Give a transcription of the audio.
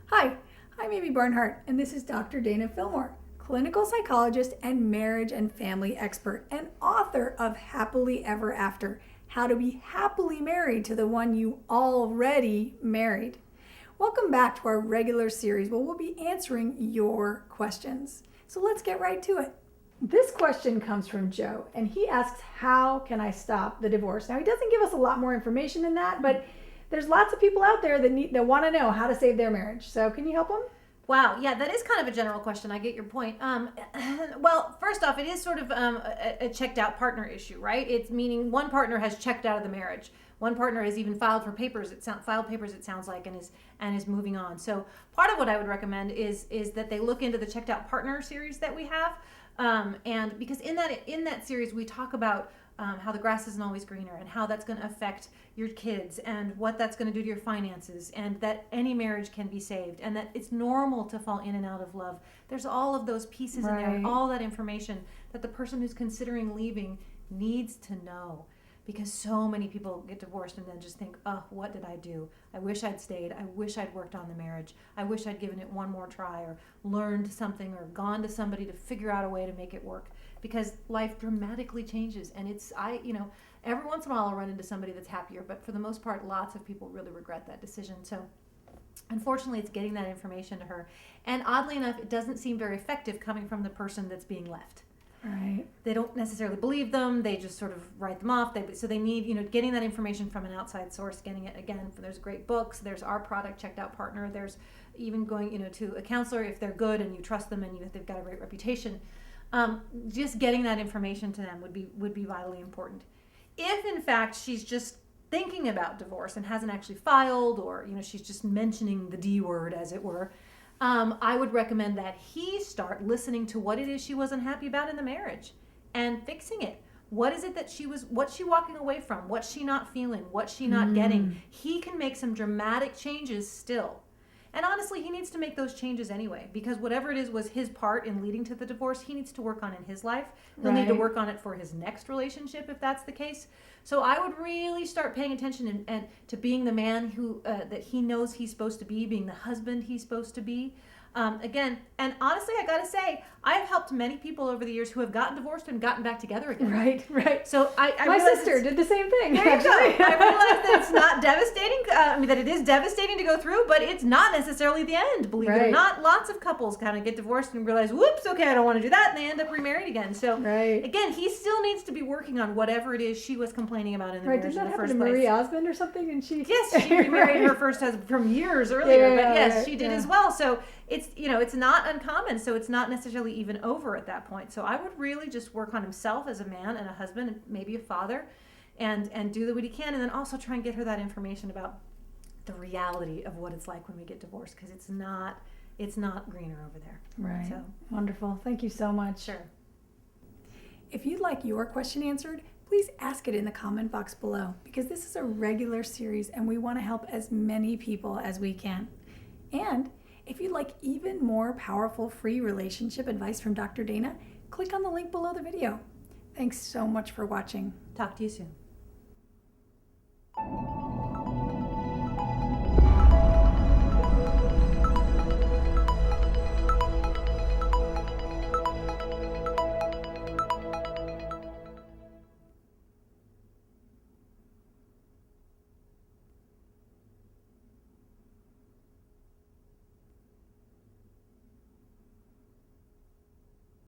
Hi, I'm Amy Barnhart, and this is Dr. Dana Fillmore, clinical psychologist and marriage and family expert, and author of Happily Ever After, How to Be Happily Married to the One You Already Married. Welcome back to our regular series where we'll be answering your questions. So let's get right to it. This question comes from Joe, and he asks, how can I stop the divorce? Now, he doesn't give us a lot more information than that, but there's lots of people out there that want to know how to save their marriage. So can you help them? Wow, yeah, that is kind of a general question. I get your point. Well, first off, it is sort of a checked out partner issue, right? It's meaning one partner has checked out of the marriage. One partner has even filed papers. It sounds like, and is moving on. So part of what I would recommend is that they look into the checked out partner series that we have, and because in that series we talk about how the grass isn't always greener, and how that's going to affect your kids, and what that's going to do to your finances, and that any marriage can be saved, and that it's normal to fall in and out of love. There's all of those pieces in there, all that information that the person who's considering leaving needs to know. Because so many people get divorced and then just think, oh, what did I do? I wish I'd stayed. I wish I'd worked on the marriage. I wish I'd given it one more try, or learned something, or gone to somebody to figure out a way to make it work. Because life dramatically changes, and every once in a while I'll run into somebody that's happier, but for the most part, lots of people really regret that decision. So unfortunately, it's getting that information to her. And oddly enough, it doesn't seem very effective coming from the person that's being left. Right. They don't necessarily believe them. They just sort of write them off. So they need, getting that information from an outside source, getting it, again, there's great books. There's our product, Checked Out Partner. There's even going, to a counselor if they're good and you trust them and they've got a great reputation. Just getting that information to them would be vitally important. If, in fact, she's just thinking about divorce and hasn't actually filed, or, she's just mentioning the D word, as it were, I would recommend that he start listening to what it is she wasn't happy about in the marriage and fixing it. What is it that what's she walking away from? What's she not feeling? What's she not getting? He can make some dramatic changes still. And honestly, he needs to make those changes anyway, because whatever it is was his part in leading to the divorce, he needs to work on in his life. He'll need to work on it for his next relationship, if that's the case. So I would really start paying attention and to being the man who that he knows he's supposed to be, being the husband he's supposed to be. Again, and honestly, I gotta say, I have helped many people over the years who have gotten divorced and gotten back together again. Right. So my sister did the same thing. There you go. I realized that it's not devastating. That it is devastating to go through, but it's not necessarily the end. Believe it or not, lots of couples kind of get divorced and realize, whoops, okay, I don't want to do that, and they end up remarried again. So again, he still needs to be working on whatever it is she was complaining about in the marriage in the first place. Did that happen to Marie Osmond or something? And yes, she remarried her first husband from years earlier, but yes, she did as well. So it's it's not uncommon, so it's not necessarily even over at that point. So I would really just work on himself as a man and a husband, and maybe a father, and do what he can, and then also try and get her that information about the reality of what it's like when we get divorced, because it's not greener over there. Right. So wonderful. Thank you so much. Sure. If you'd like your question answered, please ask it in the comment box below, because this is a regular series and we want to help as many people as we can. And if you'd like even more powerful free relationship advice from Dr. Dana, click on the link below the video. Thanks so much for watching. Talk to you soon.